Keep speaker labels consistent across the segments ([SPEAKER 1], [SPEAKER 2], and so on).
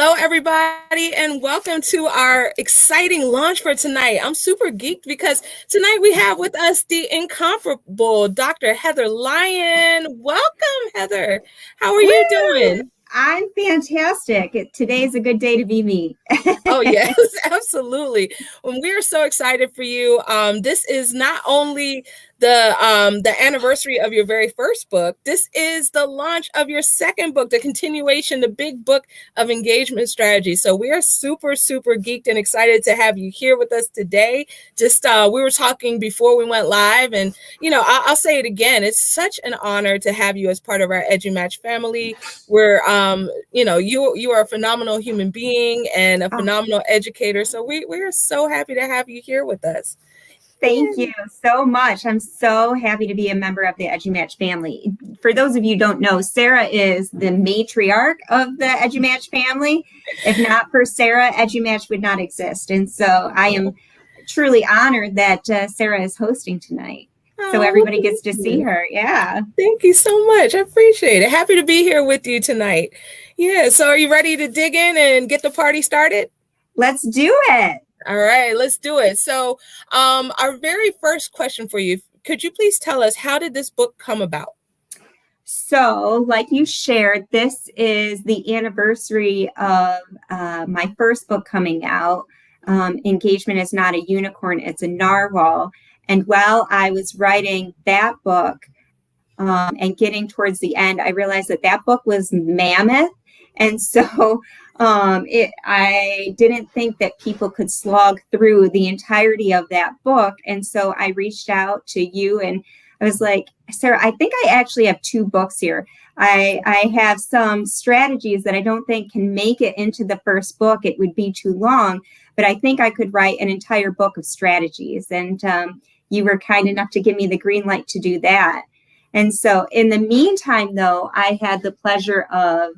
[SPEAKER 1] Hello, everybody, and welcome to our exciting launch for tonight. I'm super geeked because tonight we have with us the incomparable Dr. Heather Lyon. Welcome, Heather. How are you doing?
[SPEAKER 2] I'm fantastic. Today is a good day to be me.
[SPEAKER 1] Oh, yes, absolutely. We are so excited for you. This is not only the anniversary of your very first book. This is the launch of your second book, the continuation, the big book of engagement strategy. So we are super, super geeked and excited to have you here with us today. Just we were talking before we went live, and I'll say it again. It's such an honor to have you as part of our EduMatch family. We're you are a phenomenal human being and a phenomenal educator. So we're so happy to have you here with us.
[SPEAKER 2] Thank you so much. I'm so happy to be a member of the EduMatch family. For those of you who don't know, Sarah is the matriarch of the EduMatch family. If not for Sarah, EduMatch would not exist. And so I am truly honored that Sarah is hosting tonight. So everybody gets to see her. Yeah.
[SPEAKER 1] Thank you so much. I appreciate it. Happy to be here with you tonight. Yeah. So are you ready to dig in and get the party started?
[SPEAKER 2] Let's do it.
[SPEAKER 1] All right, let's do it. So our very first question for you, could you please tell us, how did this book come about?
[SPEAKER 2] So like you shared, this is the anniversary of my first book coming out. Engagement is not a unicorn, it's a narwhal. And while I was writing that book and getting towards the end, I realized that book was mammoth. And so I didn't think that people could slog through the entirety of that book. And so I reached out to you and I was like, Sarah, I think I actually have two books here. I have some strategies that I don't think can make it into the first book. It would be too long, but I think I could write an entire book of strategies. And you were kind enough to give me the green light to do that. And so in the meantime, though, I had the pleasure of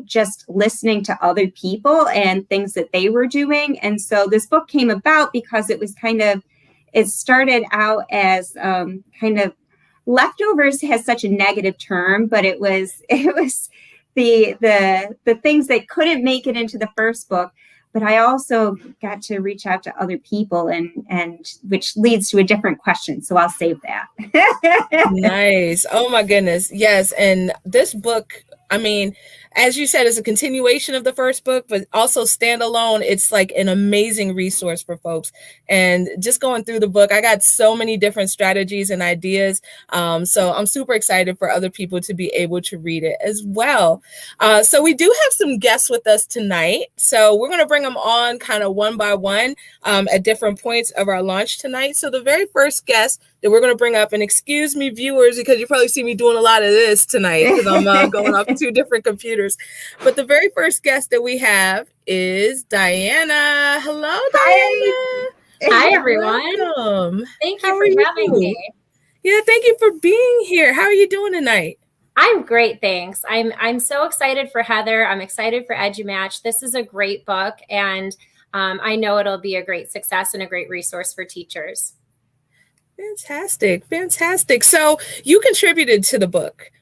[SPEAKER 2] just listening to other people and things that they were doing. And so this book came about because it was it started out as kind of leftovers has such a negative term, but it was the things that couldn't make it into the first book. But I also got to reach out to other people and which leads to a different question. So I'll save that.
[SPEAKER 1] Nice. Oh my goodness. Yes. And this book, I mean, as you said, it's a continuation of the first book, but also standalone. It's like an amazing resource for folks. And just going through the book, I got so many different strategies and ideas. So I'm super excited for other people to be able to read it as well. So we do have some guests with us tonight. So we're going to bring them on kind of one by one at different points of our launch tonight. So the very first guest that we're going to bring up, and excuse me, viewers, because you probably see me doing a lot of this tonight because I'm going off two different computers. But the very first guest that we have is Diana. Hello, Diana.
[SPEAKER 3] Hi, everyone.
[SPEAKER 1] Welcome.
[SPEAKER 3] Thank you for having me.
[SPEAKER 1] Yeah, thank you for being here. How are you doing tonight?
[SPEAKER 3] I'm great, thanks. I'm so excited for Heather. I'm excited for EduMatch. This is a great book, and I know it'll be a great success and a great resource for teachers.
[SPEAKER 1] Fantastic. So you contributed to the book.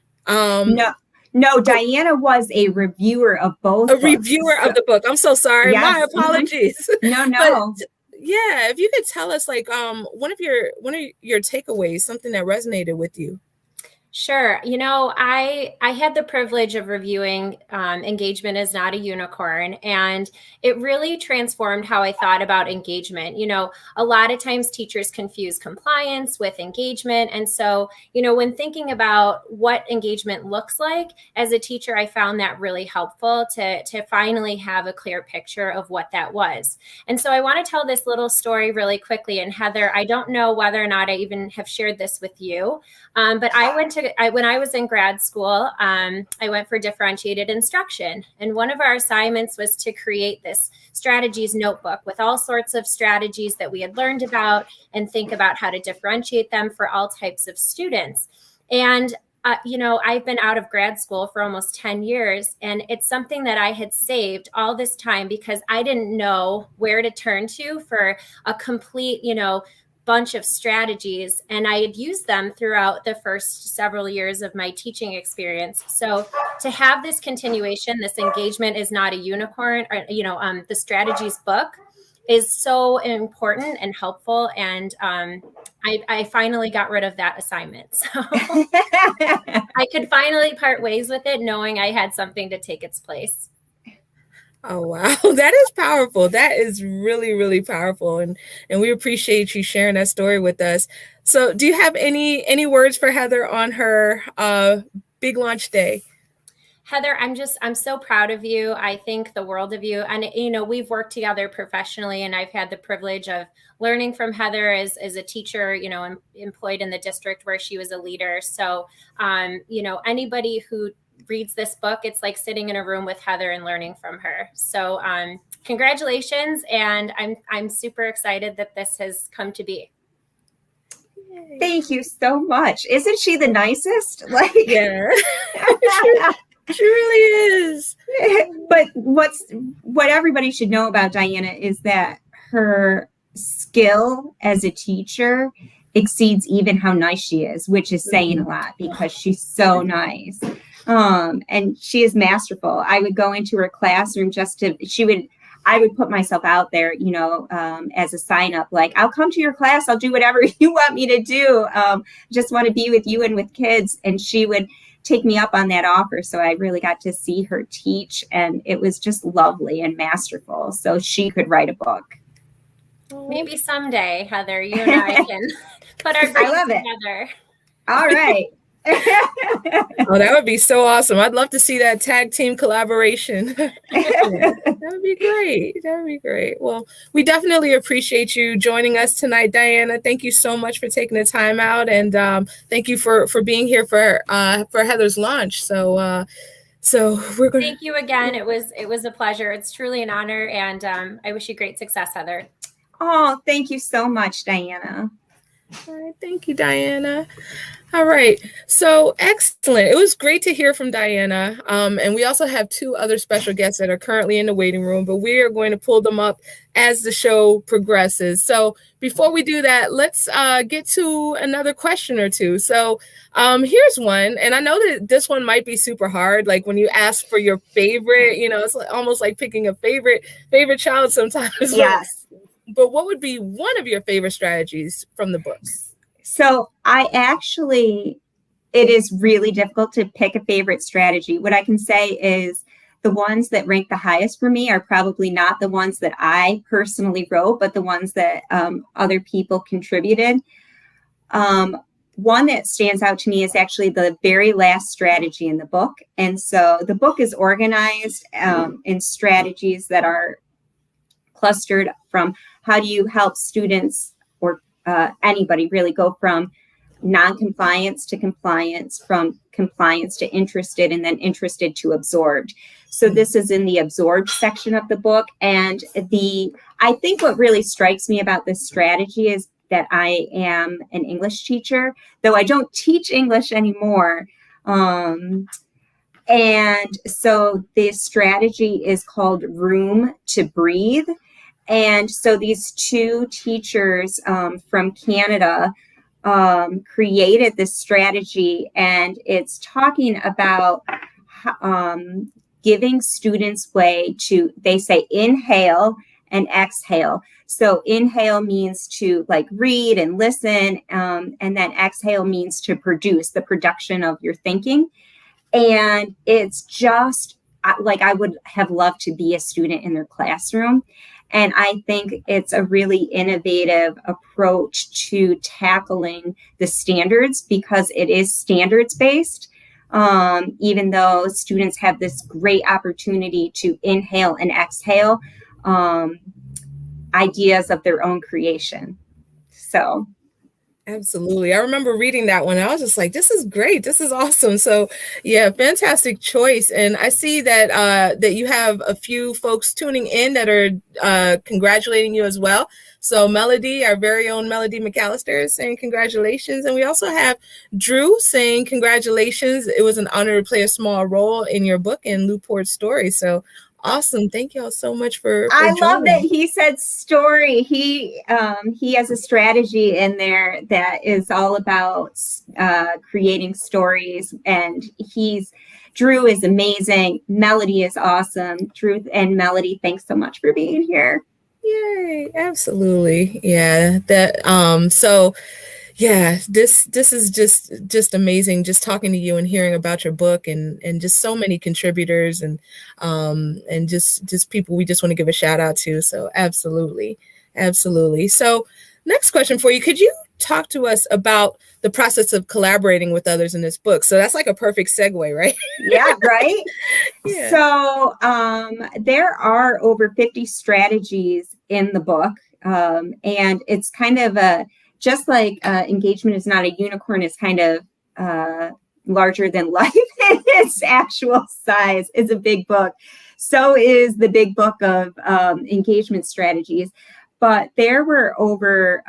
[SPEAKER 2] No, Diana was a reviewer of both.
[SPEAKER 1] A reviewer of the book. I'm so sorry. Yes. My apologies.
[SPEAKER 2] No.
[SPEAKER 1] But, yeah, if you could tell us like one of your takeaways, something that resonated with you.
[SPEAKER 3] Sure. I had the privilege of reviewing Engagement is Not a Unicorn, and it really transformed how I thought about engagement. A lot of times teachers confuse compliance with engagement. And so, when thinking about what engagement looks like as a teacher, I found that really helpful to finally have a clear picture of what that was. And so I want to tell this little story really quickly. And Heather, I don't know whether or not I even have shared this with you, but when I was in grad school, I went for differentiated instruction. And one of our assignments was to create this strategies notebook with all sorts of strategies that we had learned about and think about how to differentiate them for all types of students. And I've been out of grad school for almost 10 years, and it's something that I had saved all this time because I didn't know where to turn to for a complete, bunch of strategies, and I had used them throughout the first several years of my teaching experience. So to have this continuation, this engagement is not a unicorn, or, the strategies book is so important and helpful. And I finally got rid of that assignment. So I could finally part ways with it, knowing I had something to take its place.
[SPEAKER 1] Oh, wow. That is powerful. That is really, really powerful. And we appreciate you sharing that story with us. So do you have any words for Heather on her big launch day?
[SPEAKER 3] Heather, I'm so proud of you. I think the world of you. And, we've worked together professionally, and I've had the privilege of learning from Heather as a teacher, employed in the district where she was a leader. So, anybody who reads this book, it's like sitting in a room with Heather and learning from her. So congratulations. And I'm super excited that this has come to be.
[SPEAKER 2] Thank you so much. Isn't she the nicest?
[SPEAKER 1] Yeah. She really is.
[SPEAKER 2] But what everybody should know about Diana is that her skill as a teacher exceeds even how nice she is, which is saying a lot, because she's so nice. And she is masterful. I would go into her classroom I would put myself out there, as a sign up, like, I'll come to your class. I'll do whatever you want me to do. Just want to be with you and with kids. And she would take me up on that offer. So I really got to see her teach, and it was just lovely and masterful. So she could write a book.
[SPEAKER 3] Maybe someday, Heather, you and I can put our brains together.
[SPEAKER 2] All right.
[SPEAKER 1] Oh, that would be so awesome. I'd love to see that tag team collaboration. That would be great. That would be great. Well, we definitely appreciate you joining us tonight, Diana. Thank you so much for taking the time out, and thank you for being here for Heather's launch. So we're going.
[SPEAKER 3] Thank you again. It was a pleasure. It's truly an honor, and I wish you great success, Heather.
[SPEAKER 2] Oh, thank you so much, Diana.
[SPEAKER 1] All right, thank you, Diana. All right, so excellent. It was great to hear from Diana. And we also have two other special guests that are currently in the waiting room, but we are going to pull them up as the show progresses. So before we do that, let's get to another question or two. So here's one, and I know that this one might be super hard. Like when you ask for your favorite, it's almost like picking a favorite child sometimes.
[SPEAKER 2] Yes.
[SPEAKER 1] But what would be one of your favorite strategies from the books?
[SPEAKER 2] So it is really difficult to pick a favorite strategy. What I can say is the ones that rank the highest for me are probably not the ones that I personally wrote, but the ones that other people contributed. One that stands out to me is actually the very last strategy in the book. And so the book is organized in strategies that are clustered from how do you help students or anybody really go from non-compliance to compliance, from compliance to interested, and then interested to absorbed. So this is in the absorbed section of the book. And I think what really strikes me about this strategy is that I am an English teacher, though I don't teach English anymore. And so the strategy is called Room to Breathe. And so these two teachers from Canada created this strategy, and it's talking about giving students way to, they say, inhale and exhale. So inhale means to like read and listen, and then exhale means to produce, the production of your thinking. And it's just like I would have loved to be a student in their classroom. And I think it's a really innovative approach to tackling the standards, because it is standards-based, even though students have this great opportunity to inhale and exhale ideas of their own creation. So.
[SPEAKER 1] Absolutely. I remember reading that one. I was just like, this is great. This is awesome. So yeah, fantastic choice. And I see that that you have a few folks tuning in that are congratulating you as well. So Melody, our very own Melody McAllister, is saying congratulations. And we also have Drew saying congratulations. It was an honor to play a small role in your book and Newport's story. So Awesome. Thank y'all so much for
[SPEAKER 2] I love that
[SPEAKER 1] joining.
[SPEAKER 2] he said story. He has a strategy in there that is all about creating stories, and Drew is amazing. Melody is awesome. Drew and Melody, thanks so much for being here.
[SPEAKER 1] Yay, absolutely. Yeah. So yeah, this is just amazing, just talking to you and hearing about your book, and just so many contributors, and just people we just want to give a shout out to. So absolutely. So next question for you. Could you talk to us about the process of collaborating with others in this book? So that's like a perfect segue, right?
[SPEAKER 2] Yeah, right.
[SPEAKER 1] Yeah.
[SPEAKER 2] So there are over 50 strategies in the book, and it's kind of just like Engagement is Not a Unicorn is kind of larger than life in its actual size. It's a big book. So is the big book of engagement strategies. But there were over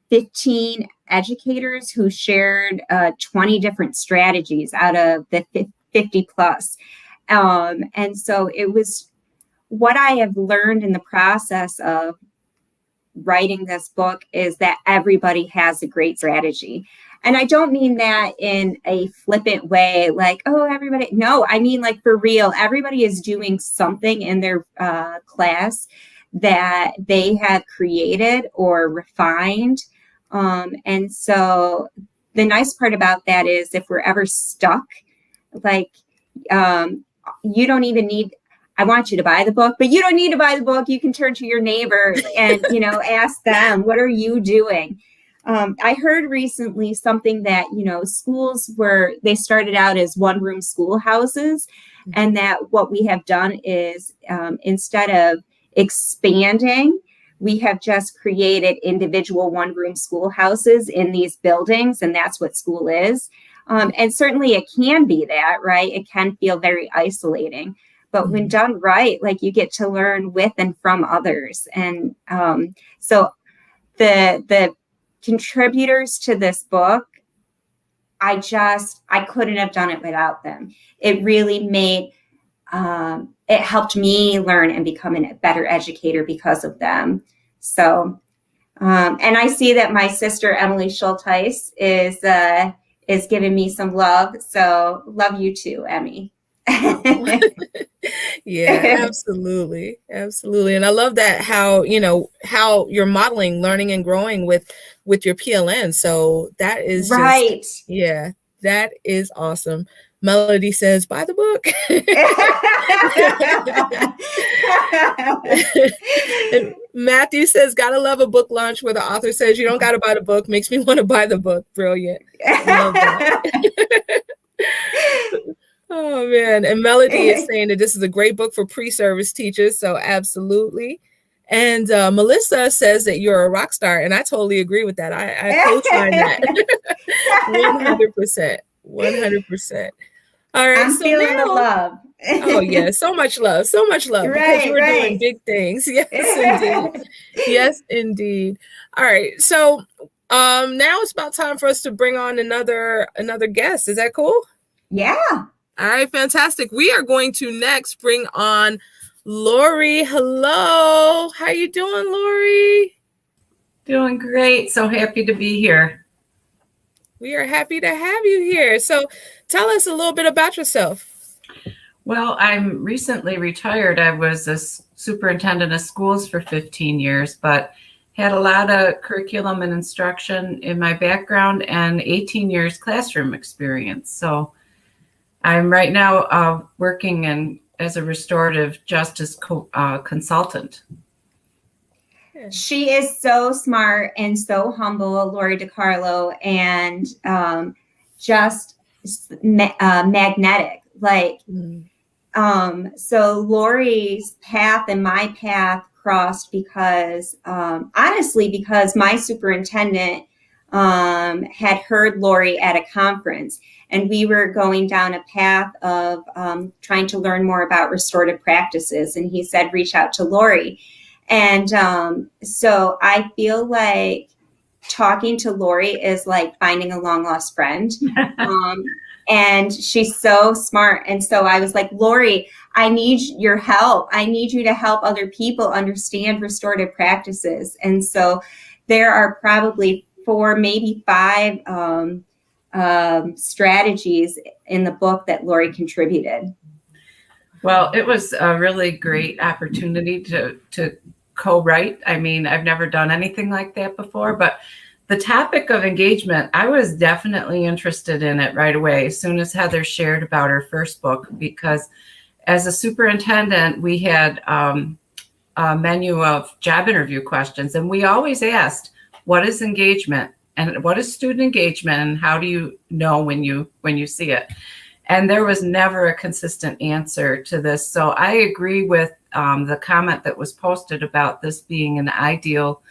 [SPEAKER 2] 15 educators who shared 20 different strategies out of the 50 plus. And so it was what I have learned in the process of writing this book is that everybody has a great strategy. And I don't mean that in a flippant way, like, oh, everybody. No, I mean, like, for real, everybody is doing something in their class that they have created or refined. And so the nice part about that is if we're ever stuck, like, you don't even need, I want you to buy the book, but you don't need to buy the book. You can turn to your neighbor and, ask them, what are you doing? I heard recently something that, schools they started out as one-room schoolhouses, and that what we have done is instead of expanding, we have just created individual one-room schoolhouses in these buildings, and that's what school is. And certainly it can be that, right? It can feel very isolating. But when done right, like, you get to learn with and from others. And so the contributors to this book, I couldn't have done it without them. It really made, it helped me learn and become a better educator because of them. So, and I see that my sister, Emily Schulteis, is giving me some love. So love you too, Emmy.
[SPEAKER 1] Yeah, absolutely. And I love that how you're modeling learning and growing with your PLN. So that is
[SPEAKER 2] right.
[SPEAKER 1] Yeah, that is awesome. Melody says, buy the book. And Matthew says, gotta love a book launch where the author says you don't gotta buy the book. Makes me want to buy the book. Brilliant. Love that. Oh man. And Melody is saying that this is a great book for pre-service teachers. So absolutely. And Melissa says that you're a rock star, and I totally agree with that. I co-sign that. 100%. 100%. All right.
[SPEAKER 2] I'm feeling the love.
[SPEAKER 1] Oh yeah, so much love, because we're doing big things. Yes, indeed. Yes, indeed. All right. So now it's about time for us to bring on another guest. Is that cool?
[SPEAKER 2] Yeah.
[SPEAKER 1] All right, fantastic. We are going to next bring on Lori. Hello. How you doing, Lori?
[SPEAKER 4] Doing great. So happy to be here.
[SPEAKER 1] We are happy to have you here. So tell us a little bit about yourself.
[SPEAKER 4] Well, I'm recently retired. I was a superintendent of schools for 15 years, but had a lot of curriculum and instruction in my background and 18 years classroom experience. So I'm right now working as a restorative justice consultant.
[SPEAKER 2] She is so smart and so humble, Lori DiCarlo, and just magnetic. Like, so Lori's path and my path crossed because, honestly, because my superintendent had heard Lori at a conference, and we were going down a path of trying to learn more about restorative practices. And he said, reach out to Lori. And so I feel like talking to Lori is like finding a long lost friend. And she's so smart. And so I was like, Lori, I need your help. I need you to help other people understand restorative practices. And so there are probably 4, maybe 5 strategies in the book that Lori contributed.
[SPEAKER 4] Well, it was a really great opportunity to co-write. I mean, I've never done anything like that before, but the topic of engagement, I was definitely interested in it right away as soon as Heather shared about her first book, because as a superintendent, we had a menu of job interview questions, and we always asked, what is engagement and what is student engagement, and how do you know when you see it? And there was never a consistent answer to this. So I agree with the comment that was posted about this being an ideal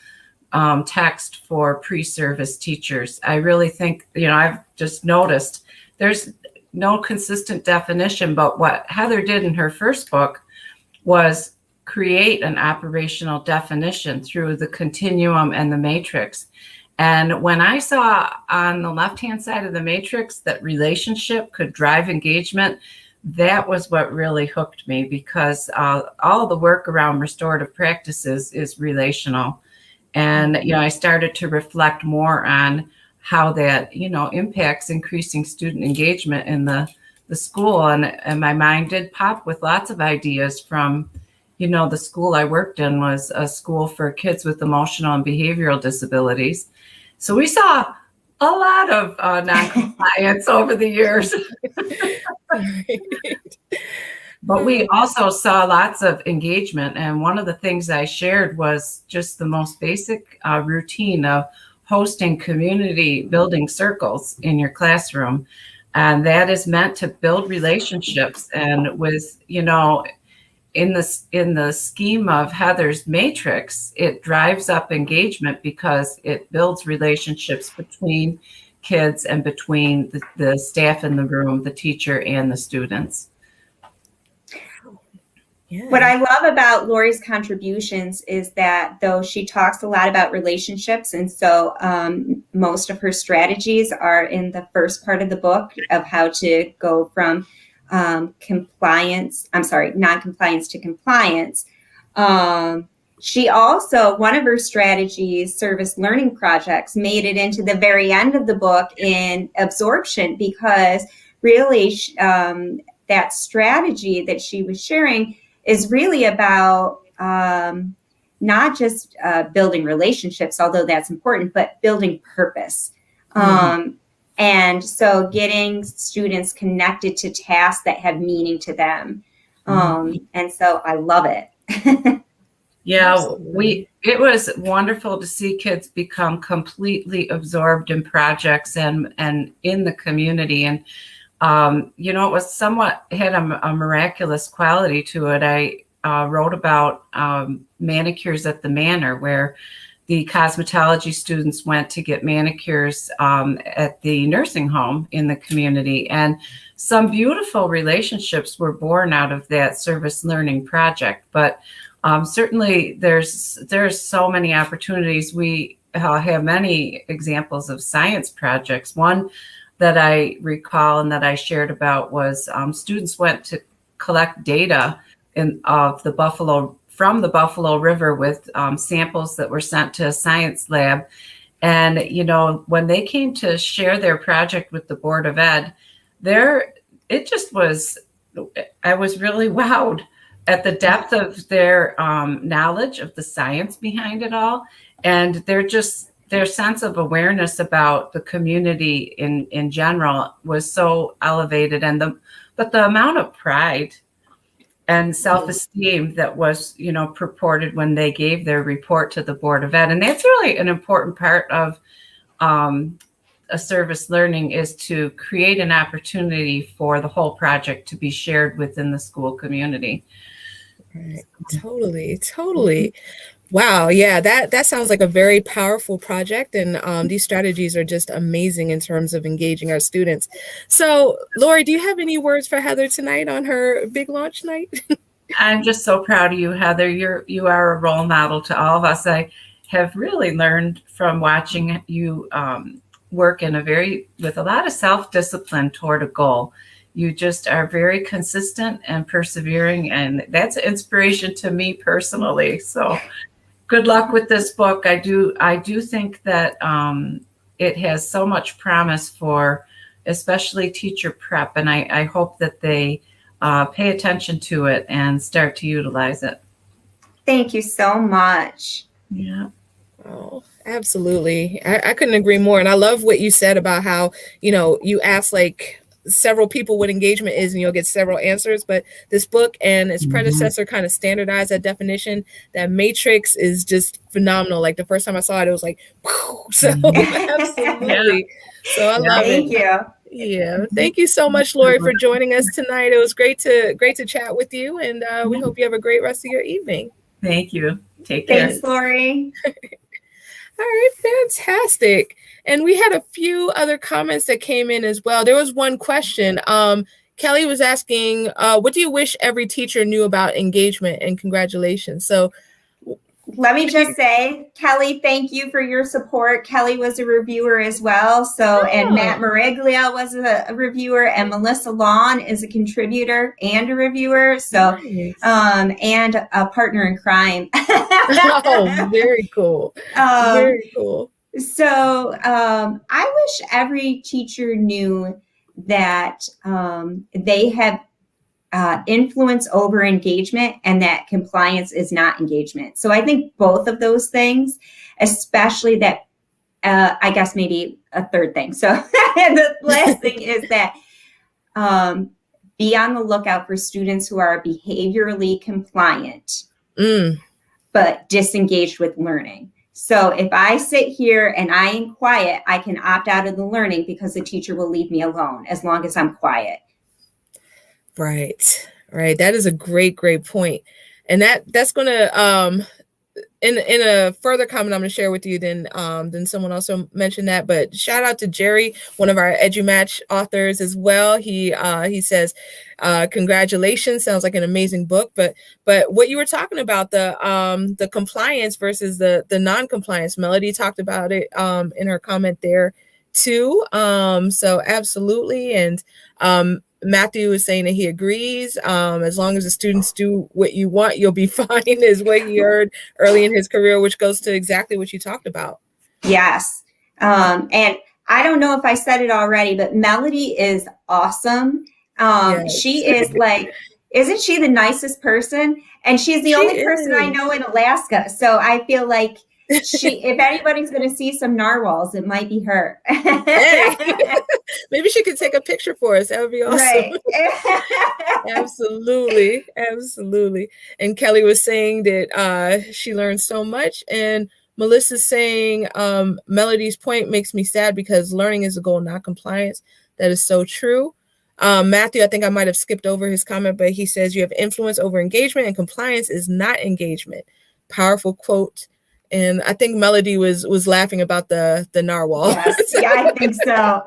[SPEAKER 4] text for pre-service teachers. I really think, I've just noticed there's no consistent definition, but what Heather did in her first book was create an operational definition through the continuum and the matrix. And when I saw on the left-hand side of the matrix that relationship could drive engagement, that was what really hooked me, because all the work around restorative practices is relational. And, I started to reflect more on how that, impacts increasing student engagement in the school. And my mind did pop with lots of ideas from, the school I worked in was a school for kids with emotional and behavioral disabilities. So we saw a lot of non-compliance over the years. But we also saw lots of engagement. And one of the things I shared was just the most basic routine of hosting community building circles in your classroom. And that is meant to build relationships. And with, in the scheme of Heather's matrix, it drives up engagement because it builds relationships between kids and between the staff in the room, the teacher and the students.
[SPEAKER 2] Yeah. What I love about Lori's contributions is that though she talks a lot about relationships, and so most of her strategies are in the first part of the book of how to go from non-compliance to compliance. She also, one of her strategies, service learning projects, made it into the very end of the book in absorption, because really that strategy that she was sharing is really about not just building relationships, although that's important, but building purpose. And so getting students connected to tasks that have meaning to them. And so I love it.
[SPEAKER 4] Yeah, it was wonderful to see kids become completely absorbed in projects and in the community. And, it was somewhat had a miraculous quality to it. I wrote about manicures at the Manor, where the cosmetology students went to get manicures at the nursing home in the community. And some beautiful relationships were born out of that service learning project. But certainly there's so many opportunities. We have many examples of science projects. One that I recall and that I shared about was students went to collect data from the Buffalo River with samples that were sent to a science lab. And, when they came to share their project with the Board of Ed, I was really wowed at the depth of their knowledge of the science behind it all. And their sense of awareness about the community in general was so elevated. But the amount of pride and self-esteem that was, purported when they gave their report to the Board of Ed. And that's really an important part of a service learning, is to create an opportunity for the whole project to be shared within the school community.
[SPEAKER 1] Right. Totally. Wow. Yeah, that sounds like a very powerful project. And these strategies are just amazing in terms of engaging our students. So, Lori, do you have any words for Heather tonight on her big launch night?
[SPEAKER 4] I'm just so proud of you, Heather. You are a role model to all of us. I have really learned from watching you work with a lot of self-discipline toward a goal. you just are very consistent and persevering, and that's an inspiration to me personally. So good luck with this book. I do think that it has so much promise for especially teacher prep, and I hope that they pay attention to it and start to utilize it.
[SPEAKER 2] Thank you so much.
[SPEAKER 4] Yeah.
[SPEAKER 1] Oh, absolutely. I couldn't agree more. And I love what you said about how, you ask like several people what engagement is and you'll get several answers. But this book and its predecessor kind of standardized that definition. That matrix is just phenomenal. Like the first time I saw it, it was like, whew. So absolutely. So I love it.
[SPEAKER 2] Thank you.
[SPEAKER 1] Yeah. Thank you so much, Lori, for joining us tonight. It was great to chat with you. And we hope you have a great rest of your evening.
[SPEAKER 4] Thank you. Take care.
[SPEAKER 2] Thanks, Lori.
[SPEAKER 1] All right, fantastic. And we had a few other comments that came in as well. There was one question. Kelly was asking, what do you wish every teacher knew about engagement? And congratulations. So
[SPEAKER 2] let me just say, Kelly, thank you for your support. Kelly was a reviewer as well. So, and Matt Mariglia was a reviewer, and Melissa Lawn is a contributor and a reviewer. So,
[SPEAKER 1] nice.
[SPEAKER 2] And a partner in crime.
[SPEAKER 1] Oh, very cool. Very cool.
[SPEAKER 2] So, I wish every teacher knew that they have influence over engagement, and that compliance is not engagement. So I think both of those things, especially that, I guess maybe a third thing. So the last thing is that be on the lookout for students who are behaviorally compliant, but disengaged with learning. So if I sit here and I am quiet, I can opt out of the learning because the teacher will leave me alone as long as I'm quiet.
[SPEAKER 1] Right. That is a great point. And that's going to, in a further comment I'm going to share with you, then someone also mentioned that, but shout out to Jerry, one of our EduMatch authors as well. He says, congratulations. Sounds like an amazing book, but what you were talking about, the compliance versus the non-compliance, Melody talked about it, in her comment there too. So absolutely. And, Matthew is saying that he agrees. As long as the students do what you want, you'll be fine, is what he heard early in his career, which goes to exactly what you talked about.
[SPEAKER 2] Yes. And I don't know if I said it already, but Melody is awesome. Yes. She is like, isn't she the nicest person? And she's the only person I know in Alaska. So I feel like if anybody's going to see some narwhals, it might be her.
[SPEAKER 1] Hey. Maybe she could take a picture for us. That would be awesome. Right. Absolutely. And Kelly was saying that she learned so much. And Melissa's saying, Melody's point makes me sad because learning is the goal, not compliance. That is so true. Matthew, I think I might have skipped over his comment, but he says you have influence over engagement and compliance is not engagement. Powerful quote. And I think Melody was laughing about the narwhal.
[SPEAKER 2] Yes, yeah, I think so.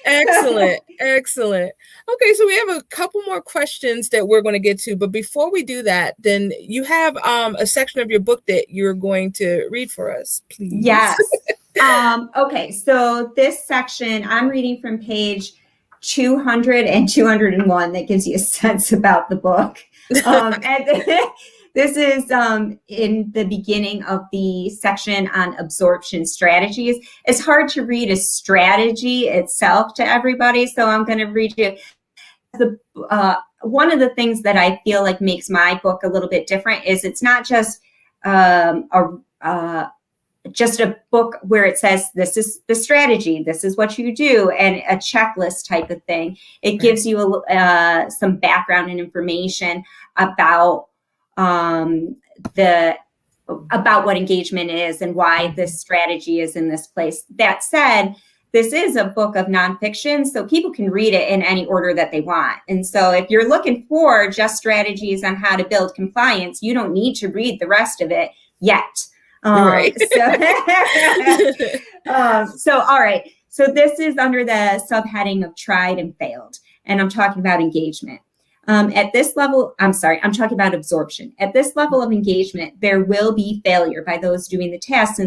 [SPEAKER 1] Excellent. Okay, so we have a couple more questions that we're going to get to. But before we do that, then you have a section of your book that you're going to read for us, please.
[SPEAKER 2] Yes. Okay, so this section, I'm reading from page 200 and 201. That gives you a sense about the book. And this is in the beginning of the section on absorption strategies. It's hard to read a strategy itself to everybody, so I'm going to read you one of the things that I feel like makes my book a little bit different is it's not just just a book where it says this is the strategy, this is what you do, and a checklist type of thing. It gives you some background and information about what engagement is and why this strategy is in this place. That said, this is a book of nonfiction, so people can read it in any order that they want. And so if you're looking for just strategies on how to build compliance, you don't need to read the rest of it yet.
[SPEAKER 1] Right.
[SPEAKER 2] So all right. So this is under the subheading of tried and failed, and I'm talking about engagement. At this level, I'm talking about absorption. At this level of engagement, there will be failure by those doing the task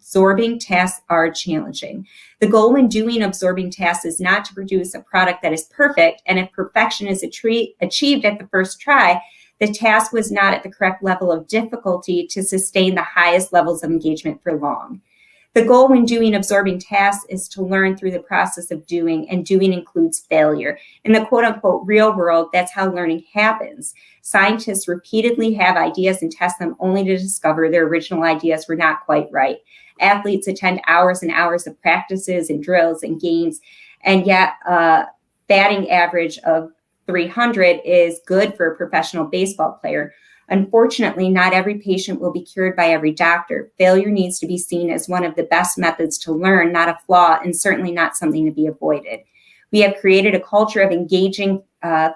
[SPEAKER 2] absorbing tasks are challenging. The goal when doing absorbing tasks is not to produce a product that is perfect, and if perfection is achieved at the first try, the task was not at the correct level of difficulty to sustain the highest levels of engagement for long. The goal when doing absorbing tasks is to learn through the process of doing, and doing includes failure. In the quote-unquote real world, that's how learning happens. Scientists repeatedly have ideas and test them only to discover their original ideas were not quite right. Athletes attend hours and hours of practices and drills and games, and yet batting average of 300 is good for a professional baseball player. Unfortunately, not every patient will be cured by every doctor. Failure needs to be seen as one of the best methods to learn, not a flaw, and certainly not something to be avoided. We have created a culture of engaging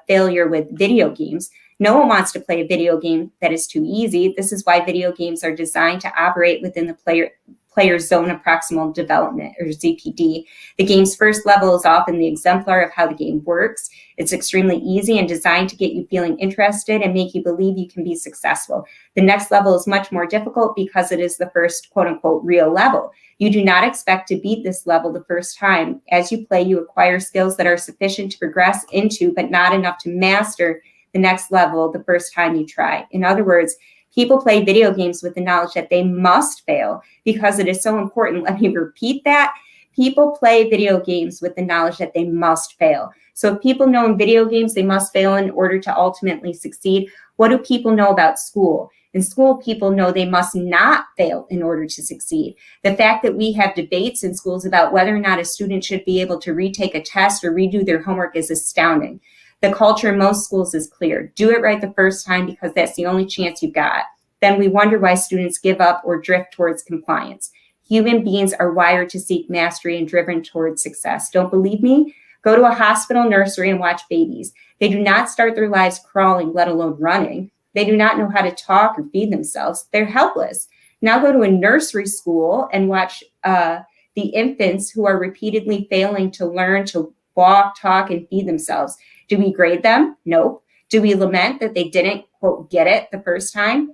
[SPEAKER 2] failure with video games. No one wants to play a video game that is too easy. This is why video games are designed to operate within the player's zone of proximal development, or ZPD. The game's first level is often the exemplar of how the game works. It's extremely easy and designed to get you feeling interested and make you believe you can be successful. The next level is much more difficult because it is the first quote-unquote real level. You do not expect to beat this level the first time. As you play, you acquire skills that are sufficient to progress into, but not enough to master the next level the first time you try. In other words, people play video games with the knowledge that they must fail because it is so important. Let me repeat that. People play video games with the knowledge that they must fail. So if people know in video games they must fail in order to ultimately succeed, what do people know about school? In school, people know they must not fail in order to succeed. The fact that we have debates in schools about whether or not a student should be able to retake a test or redo their homework is astounding. The culture in most schools is clear. Do it right the first time because that's the only chance you've got. Then we wonder why students give up or drift towards compliance. Human beings are wired to seek mastery and driven towards success. Don't believe me? Go to a hospital nursery and watch babies. They do not start their lives crawling, let alone running. They do not know how to talk or feed themselves. They're helpless. Now go to a nursery school and watch the infants who are repeatedly failing to learn to walk, talk, and feed themselves. Do we grade them? Nope. Do we lament that they didn't, quote, get it the first time?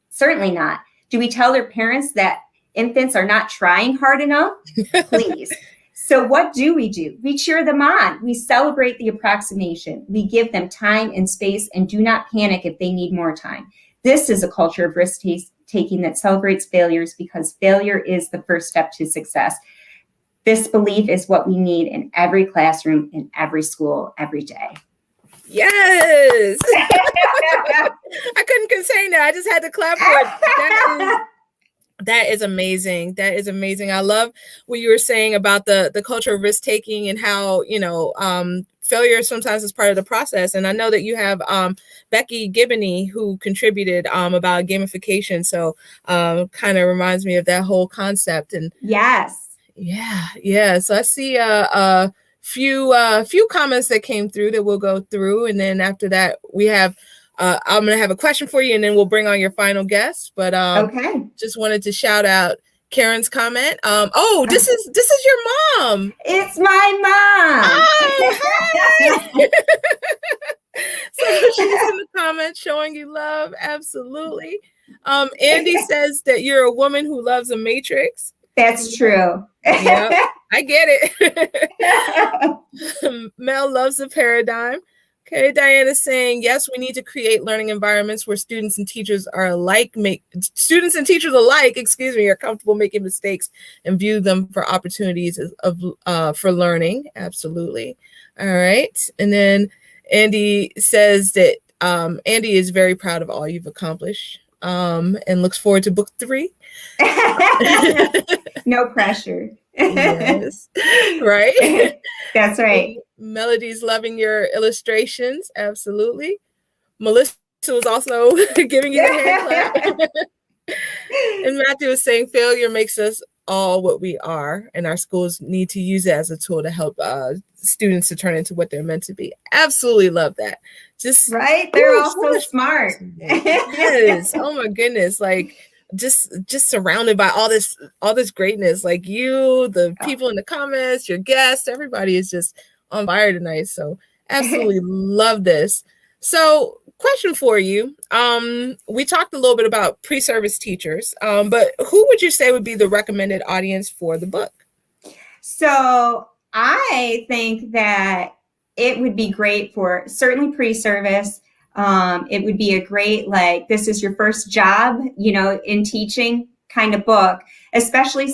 [SPEAKER 2] Certainly not. Do we tell their parents that infants are not trying hard enough? Please. So what do? We cheer them on. We celebrate the approximation. We give them time and space and do not panic if they need more time. This is a culture of risk-taking that celebrates failures because failure is the first step to success. This belief is what we need in every classroom, in every school, every day.
[SPEAKER 1] Yes. I couldn't contain that. I just had to clap for it. That is amazing. That is amazing. I love what you were saying about the culture of risk taking and how, failure sometimes is part of the process. And I know that you have Becky Gibbony who contributed about gamification. So kind of reminds me of that whole concept. And
[SPEAKER 2] yes.
[SPEAKER 1] Yeah. So I see a few comments that came through that we'll go through. And then after that, we have I'm going to have a question for you and then we'll bring on your final guest. But
[SPEAKER 2] okay.
[SPEAKER 1] Just wanted to shout out Karen's comment. This is your mom.
[SPEAKER 2] It's my mom.
[SPEAKER 1] Oh, hi. So she's in the comments showing you love. Absolutely. Andy says that you're a woman who loves a matrix.
[SPEAKER 2] That's true.
[SPEAKER 1] Yeah, I get it. Mel loves the paradigm. Okay, Diana saying, yes, we need to create learning environments where students and teachers alike are comfortable making mistakes and view them for opportunities for learning. Absolutely. All right. And then Andy says that Andy is very proud of all you've accomplished and looks forward to book 3.
[SPEAKER 2] No pressure.
[SPEAKER 1] Yes. Right.
[SPEAKER 2] That's right.
[SPEAKER 1] Melody's loving your illustrations. Absolutely. Melissa was also giving you the hand clap. And Matthew is saying failure makes us all what we are, and our schools need to use it as a tool to help students to turn into what they're meant to be. Absolutely love that. Just
[SPEAKER 2] right. They're all so smart.
[SPEAKER 1] Yes. Oh my goodness. Like just surrounded by all this greatness. Like you, the people in the comments, your guests, everybody is just on fire tonight. So absolutely love this. So, question for you. We talked a little bit about pre-service teachers, but who would you say would be the recommended audience for the book?
[SPEAKER 2] So I think that it would be great for certainly pre-service. It would be a great, like, this is your first job, in teaching kind of book, especially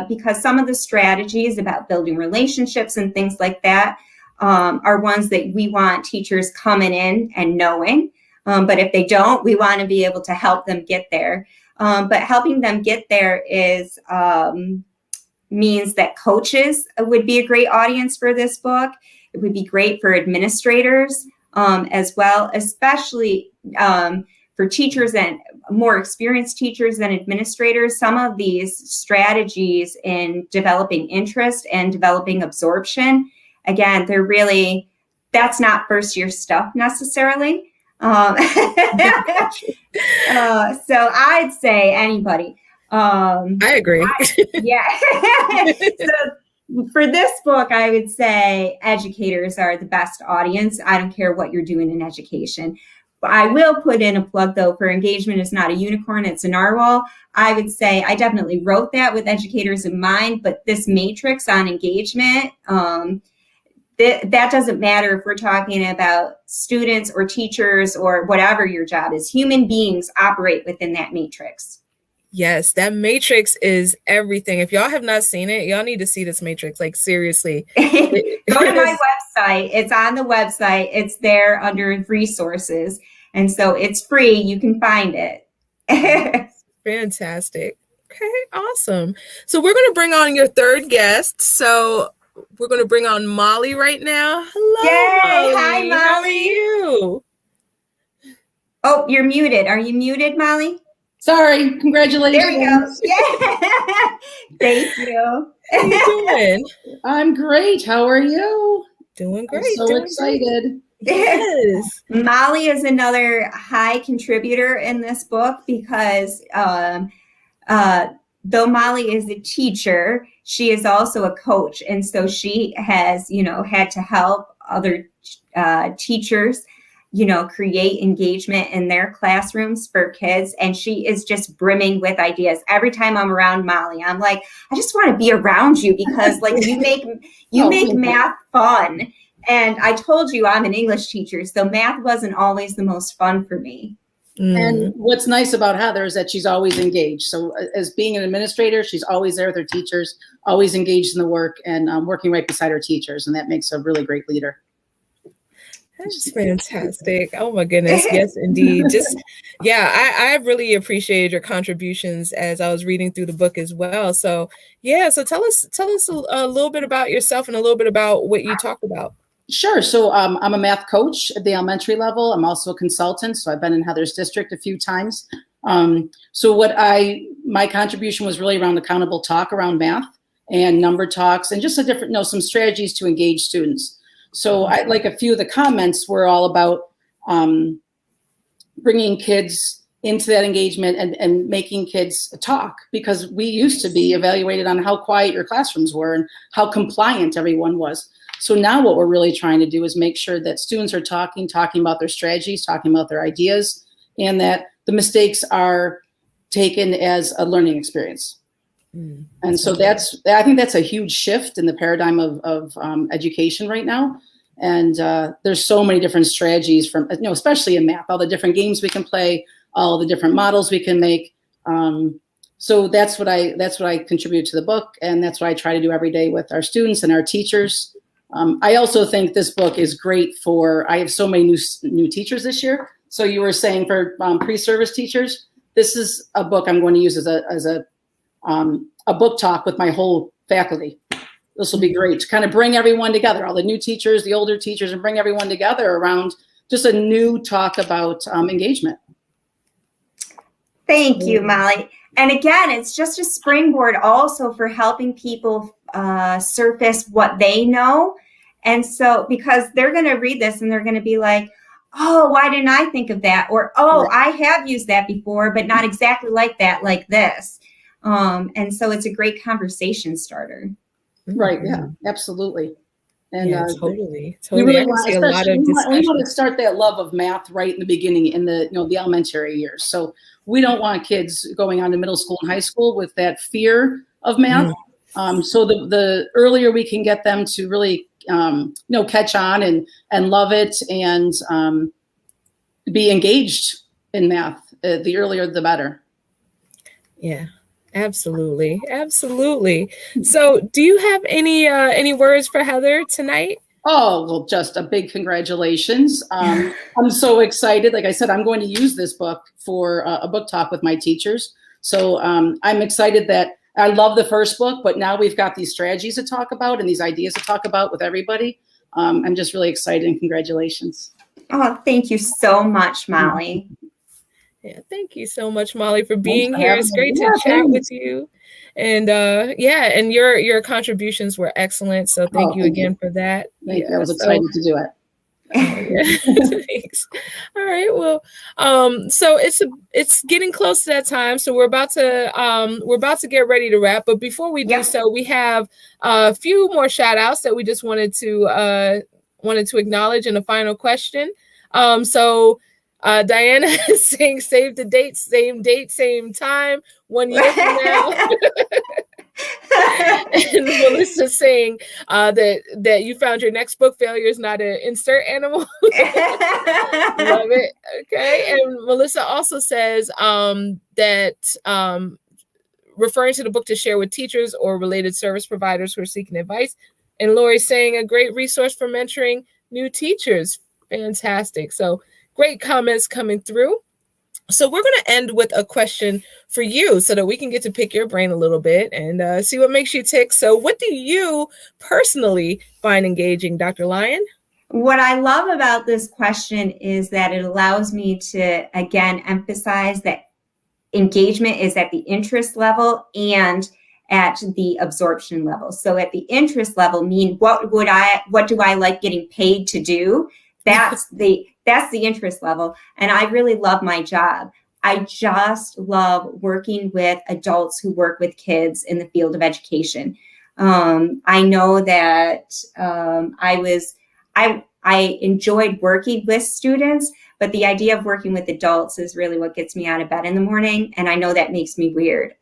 [SPEAKER 2] because some of the strategies about building relationships and things like that are ones that we want teachers coming in and knowing. But if they don't, we want to be able to help them get there. But helping them get there is means that coaches would be a great audience for this book. It would be great for administrators as well, especially for teachers and more experienced teachers and administrators. Some of these strategies in developing interest and developing absorption, again, that's not first year stuff necessarily. So I'd say anybody.
[SPEAKER 1] I agree.
[SPEAKER 2] Yeah. So for this book, I would say educators are the best audience. I don't care what you're doing in education. But I will put in a plug, though, for Engagement is Not a Unicorn, It's a Narwhal. I would say I definitely wrote that with educators in mind, but this matrix on engagement, that doesn't matter if we're talking about students or teachers or whatever your job is. Human beings operate within that matrix.
[SPEAKER 1] Yes, that matrix is everything. If y'all have not seen it, y'all need to see this matrix. Like, seriously.
[SPEAKER 2] Go to my website. It's on the website. It's there under resources. And so it's free. You can find it.
[SPEAKER 1] Fantastic. Okay, awesome. So we're going to bring on your third guest. So we're going to bring on Molly right now. Hello.
[SPEAKER 2] Yay.
[SPEAKER 1] Molly.
[SPEAKER 2] Hi, Molly.
[SPEAKER 1] How are you?
[SPEAKER 2] Oh, you're muted. Are you muted, Molly?
[SPEAKER 5] Sorry, congratulations.
[SPEAKER 2] There we go. Yeah. Thank you.
[SPEAKER 1] How you doing?
[SPEAKER 5] I'm great. How are you?
[SPEAKER 1] Doing great.
[SPEAKER 5] I'm so excited.
[SPEAKER 1] Yes.
[SPEAKER 2] Molly is another high contributor in this book because though Molly is a teacher, she is also a coach. And so she has, had to help other teachers create engagement in their classrooms for kids. And she is just brimming with ideas. Every time I'm around Molly, I'm like, I just want to be around you because like you make math fun. And I told you I'm an English teacher, so math wasn't always the most fun for me.
[SPEAKER 5] And what's nice about Heather is that she's always engaged. So as being an administrator, she's always there with her teachers, always engaged in the work and working right beside her teachers. And that makes a really great leader.
[SPEAKER 1] That's fantastic. Oh my goodness. Yes, indeed. I really appreciated your contributions as I was reading through the book as well. So tell us a little bit about yourself and a little bit about what you talked about.
[SPEAKER 5] Sure. So I'm a math coach at the elementary level. I'm also a consultant. So I've been in Heather's district a few times. My contribution was really around accountable talk around math and number talks and just some strategies to engage students. So a few of the comments were all about bringing kids into that engagement and making kids talk, because we used to be evaluated on how quiet your classrooms were and how compliant everyone was. So now what we're really trying to do is make sure that students are talking about their strategies, talking about their ideas, and that the mistakes are taken as a learning experience. And so I think that's a huge shift in the paradigm of education right now. And there's so many different strategies from, especially in math, all the different games we can play, all the different models we can make. So that's what I contribute to the book. And that's what I try to do every day with our students and our teachers. I also think this book is great I have so many new teachers this year. So you were saying for pre-service teachers, this is a book I'm going to use as a book talk with my whole faculty. This will be great to kind of bring everyone together, all the new teachers, the older teachers, and bring everyone together around just a new talk about engagement.
[SPEAKER 2] Thank you, Molly. And again, it's just a springboard also for helping people surface what they know. And so, because they're going to read this and they're going to be like, oh, why didn't I think of that? Or, oh, I have used that before, but not exactly like that, like this. And so it's a great conversation starter.
[SPEAKER 5] Right. Yeah, absolutely. And
[SPEAKER 1] yeah, totally.
[SPEAKER 5] we really
[SPEAKER 1] I can
[SPEAKER 5] want,
[SPEAKER 1] see a lot
[SPEAKER 5] especially
[SPEAKER 1] of
[SPEAKER 5] we want
[SPEAKER 1] discussion.
[SPEAKER 5] to start that love of math right in the beginning, in the the elementary years. So we don't want kids going on to middle school and high school with that fear of math. So the earlier we can get them to really catch on and love it and be engaged in math, the earlier the better.
[SPEAKER 1] Yeah, absolutely. Absolutely. So do you have any words for Heather tonight?
[SPEAKER 5] Oh, well, just a big congratulations. I'm so excited. Like I said, I'm going to use this book for a book talk with my teachers. So I'm excited that I love the first book, but now we've got these strategies to talk about and these ideas to talk about with everybody. I'm just really excited, and congratulations.
[SPEAKER 2] Oh, thank you so much, Molly.
[SPEAKER 1] Yeah, thank you so much, Molly, for being
[SPEAKER 5] for
[SPEAKER 1] here.
[SPEAKER 5] having
[SPEAKER 1] It's
[SPEAKER 5] me.
[SPEAKER 1] great to
[SPEAKER 5] Yeah,
[SPEAKER 1] chat
[SPEAKER 5] thanks.
[SPEAKER 1] with you. And and your contributions were excellent. So thank you again for that.
[SPEAKER 5] Thank you. I was excited to do it.
[SPEAKER 1] Oh yeah. Thanks. All right. Well, so it's getting close to that time. So we're about to get ready to wrap. But before we do so, we have a few more shout outs that we just wanted to acknowledge in a final question. Diana is saying save the date, same time, 1 year from now. And Melissa's saying that you found your next book, Failure is Not an Insert Animal. Love it. Okay. And Melissa also says that referring to the book to share with teachers or related service providers who are seeking advice. And Lori's saying a great resource for mentoring new teachers. Fantastic. So great comments coming through. So we're going to end with a question for you so that we can get to pick your brain a little bit and see what makes you tick. So what do you personally find engaging, Dr. Lyon?
[SPEAKER 2] What I love about this question is that it allows me to, again, emphasize that engagement is at the interest level and at the absorption level. So at the interest level, what do I like getting paid to do? That's the interest level. And I really love my job. I just love working with adults who work with kids in the field of education. I know that I enjoyed working with students, but the idea of working with adults is really what gets me out of bed in the morning. And I know that makes me weird.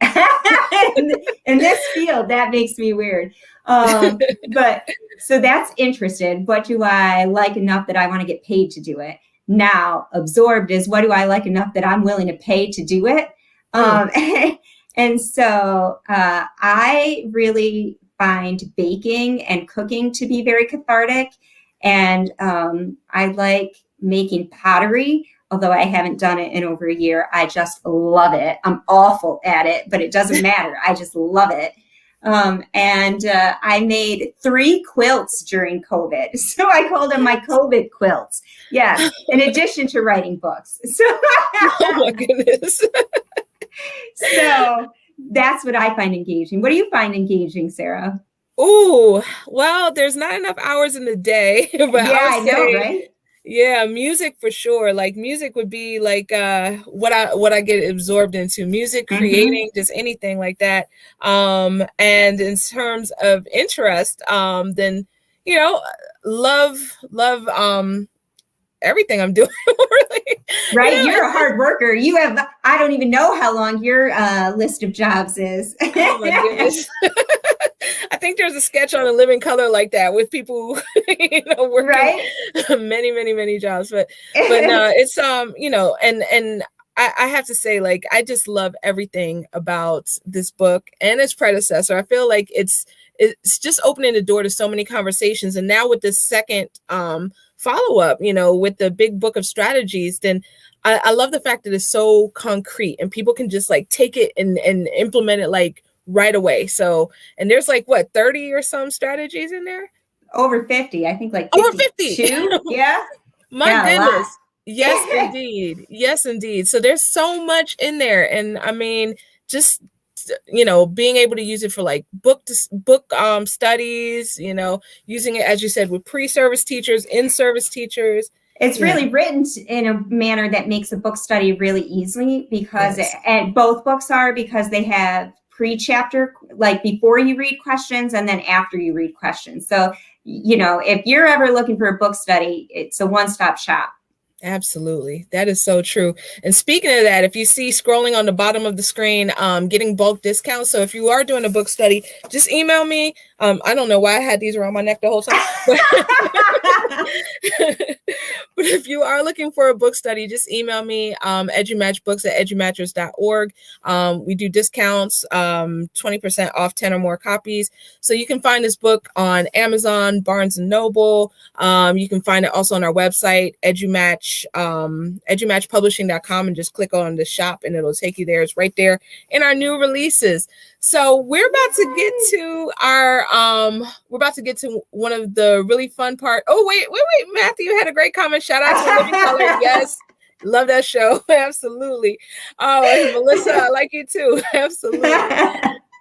[SPEAKER 2] In this field, that makes me weird. But so that's interested. What do I like enough that I want to get paid to do it? Now, absorbed is what do I like enough that I'm willing to pay to do it? And so I really find baking and cooking to be very cathartic. And I like making pottery, although I haven't done it in over a year. I just love it. I'm awful at it, but it doesn't matter. I just love it. And I made 3 quilts during COVID. So I called them my COVID quilts. Yeah. In addition to writing books. So,
[SPEAKER 1] oh my goodness.
[SPEAKER 2] So that's what I find engaging. What do you find engaging, Sarah?
[SPEAKER 1] Oh, well, there's not enough hours in the day. But
[SPEAKER 2] yeah, I know, right?
[SPEAKER 1] Yeah, music for sure. Like music would be like what I get absorbed into. Music, creating, just anything like that. And in terms of interest, then love everything I'm doing. Really.
[SPEAKER 2] Right, you're a hard worker. You have I don't even know how long your list of jobs is.
[SPEAKER 1] Oh my goodness. I think there's a sketch on A Living Color like that with people working many jobs, but no, it's and I have to say, like, I just love everything about this book and its predecessor. I feel like it's just opening the door to so many conversations, and now with this second follow-up, with the big book of strategies, then I love the fact that it's so concrete and people can just like take it and implement it like right away. So, and there's like 30 or some strategies in there?
[SPEAKER 2] Over 50, I think, like
[SPEAKER 1] 52.
[SPEAKER 2] Over 50. Yeah.
[SPEAKER 1] My goodness. Yes, indeed. Yes, indeed. So there's so much in there. And I mean, just, being able to use it for like book studies, using it, as you said, with pre-service teachers, in-service teachers.
[SPEAKER 2] It's really written in a manner that makes a book study really easy because, and both books are, because they have pre-chapter, like before you read questions and then after you read questions. So if you're ever looking for a book study, it's a one-stop shop.
[SPEAKER 1] Absolutely. That is so true. And speaking of that, if you see scrolling on the bottom of the screen, getting bulk discounts. So if you are doing a book study, just email me. I don't know why I had these around my neck the whole time. But if you are looking for a book study, just email me, edumatchbooks@edumatchers.org. We do discounts, 20% off 10 or more copies. So you can find this book on Amazon, Barnes & Noble. You can find it also on our website, EduMatch, EduMatchPublishing.com, and just click on the shop and it'll take you there. It's right there in our new releases. So we're about to get to one of the really fun part. Oh, wait, Matthew had a great comment. Shout out to Living Color. Yes. Love that show. Absolutely. Oh, and Melissa, I like you too. Absolutely.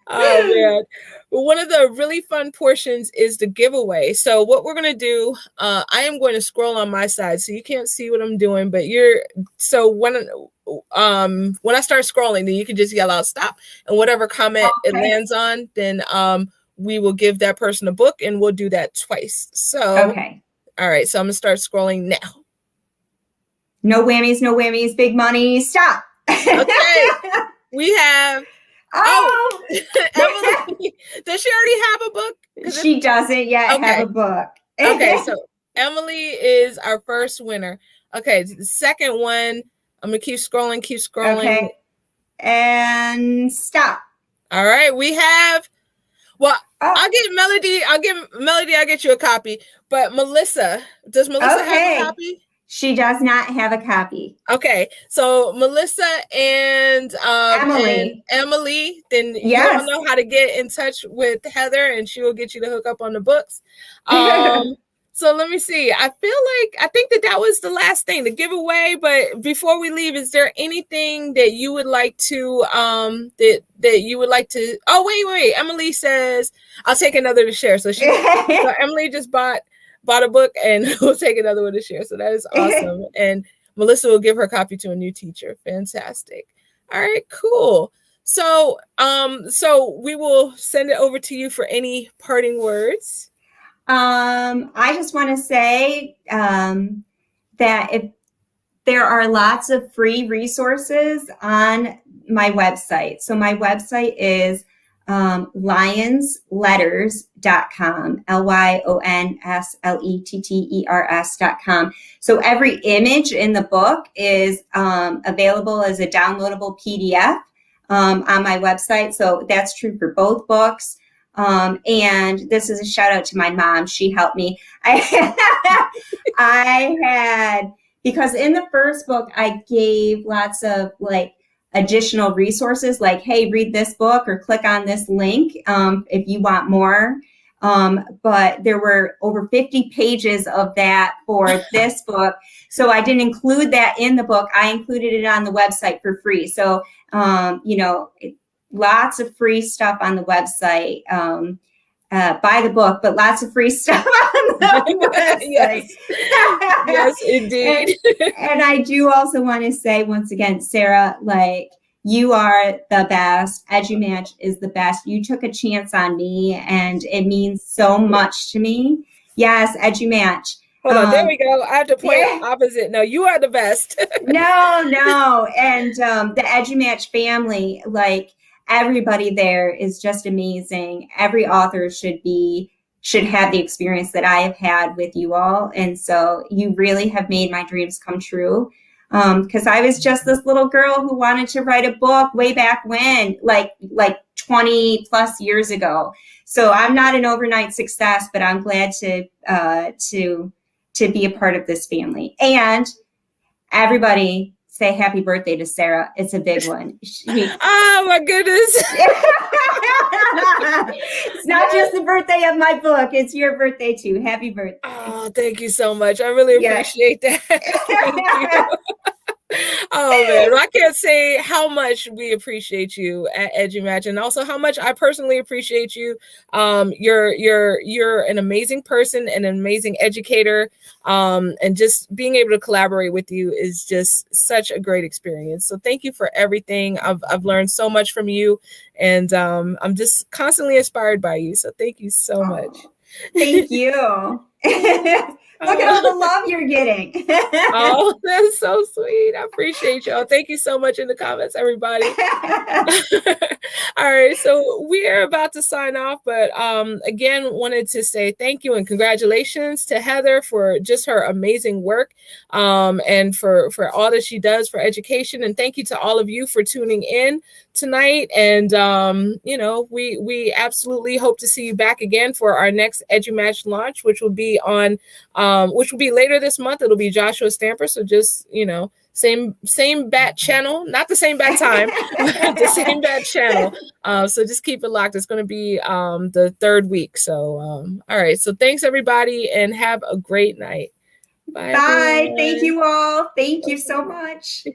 [SPEAKER 1] Oh man. One of the really fun portions is the giveaway. So what we're going to do, I am going to scroll on my side so you can't see what I'm doing, but when I start scrolling, then you can just yell out stop, and whatever comment it lands on, then we will give that person a book, and we'll do that twice. So
[SPEAKER 2] okay. All
[SPEAKER 1] right, so I'm going to start scrolling now.
[SPEAKER 2] No whammies, big money. Stop.
[SPEAKER 1] Okay. We have Emily, does she already have a book?
[SPEAKER 2] She doesn't yet have a book.
[SPEAKER 1] Okay, so Emily is our first winner. Okay, the second one, I'm gonna keep scrolling.
[SPEAKER 2] Okay, and stop.
[SPEAKER 1] All right, we have. Well, I'll get you a copy. But Melissa, does Melissa have a copy?
[SPEAKER 2] She does not have a copy.
[SPEAKER 1] Okay, so Melissa and Emily, then you all know how to get in touch with Heather, and she will get you to hook up on the books. So let me see. I think that was the last thing, the giveaway. But before we leave, is there anything that you would like to that you would like to? Oh, wait. Emily says I'll take another to share. So so Emily just bought a book, and we'll take another one to share. So that is awesome. And Melissa will give her copy to a new teacher. Fantastic. All right, cool. So we will send it over to you for any parting words.
[SPEAKER 2] I just want to say that if there are lots of free resources on my website. So my website is lyonsletters.com, lyonsletters.com. So every image in the book is available as a downloadable PDF on my website. So that's true for both books. And this is a shout out to my mom. She helped me. Because in the first book, I gave lots of additional resources like, hey, read this book or click on this link if you want more. But there were over 50 pages of that for this book. So I didn't include that in the book. I included it on the website for free. So, lots of free stuff on the website. Buy the book, but lots of free stuff on the website.
[SPEAKER 1] Yes, indeed.
[SPEAKER 2] And I do also want to say once again, Sarah, you are the best. EduMatch is the best. You took a chance on me, and it means so much to me. Yes, EduMatch.
[SPEAKER 1] Hold on, there we go. I have to point opposite. No, you are the best.
[SPEAKER 2] No. And the EduMatch family, everybody there is just amazing. Every author should have the experience that I have had with you all. And so you really have made my dreams come true. Because I was just this little girl who wanted to write a book way back when, like 20 plus years ago. So I'm not an overnight success, but I'm glad to be a part of this family. And everybody say happy birthday to Sarah. It's a big one.
[SPEAKER 1] Oh my goodness.
[SPEAKER 2] It's not just the birthday of my book. It's your birthday too. Happy birthday.
[SPEAKER 1] Oh, thank you so much. I really appreciate that. Thank you. Oh man, I can't say how much we appreciate you at EduMatch, and also how much I personally appreciate you. You're an amazing person and an amazing educator, and just being able to collaborate with you is just such a great experience. So thank you for everything. I've learned so much from you, and I'm just constantly inspired by you. So thank you so much.
[SPEAKER 2] Thank you. Look at all the love you're getting.
[SPEAKER 1] Oh, that's so sweet. I appreciate y'all. Thank you so much in the comments, everybody. All right, so we are about to sign off, but again, wanted to say thank you and congratulations to Heather for just her amazing work, and for all that she does for education. And thank you to all of you for tuning in tonight. And you know, we absolutely hope to see you back again for our next EduMatch launch, which will be on which will be later this month. It'll be Joshua Stamper. So just, you know, same bat channel, not the same bat time, but the same bat channel. So just keep it locked. It's going to be the third week. So all right. So thanks everybody and have a great night. Bye.
[SPEAKER 2] Bye. Thank you all. Thank you so much.